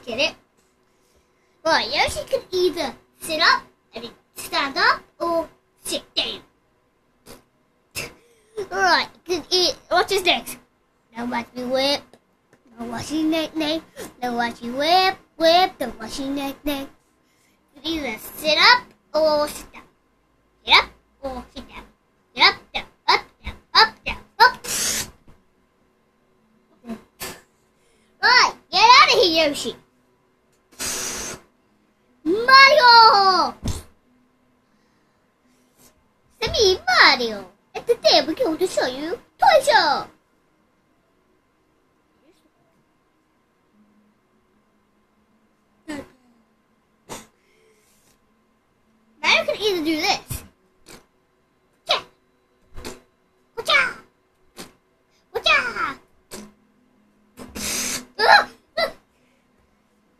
get it. Right, Yoshi can either sit up, stand up, or sit down. Alright, watch his next. Now watch me whip. Now watch his neck. Now watch you whip. Now watch your neck. You can either sit up or sit down. Sit up or sit down. Sit up, down, up, down, up, down, up. Right, get out of here, Yoshi. Mario! It's me, Mario. And today we're going to show you Toy Show. Now you can either do this.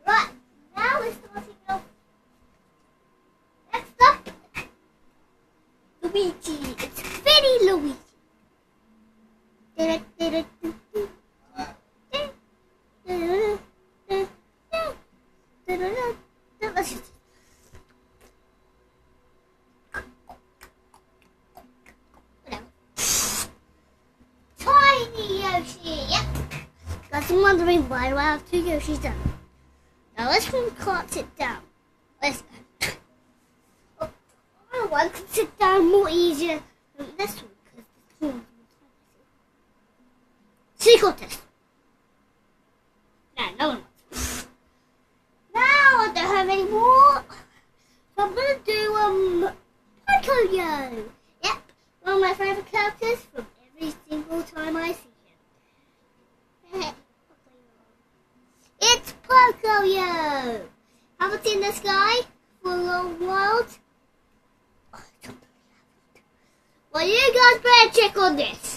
Right, now we're starting off. Next up, Luigi. It's Freddy Luigi. Tiny Yoshi, yep. Guys, I'm wondering why do I have two Yoshis down? Now this one can't sit down. Let's go. Oh, other one can sit down more easier than this one because this one's more tiny. Secret test. No one wants. Now I don't have any more. So I'm gonna do Pocoyo. Yep, one of my favourite characters from every single time I see him. It's Pocoyo. Haven't seen this guy for a long while. Well, you guys better check on this.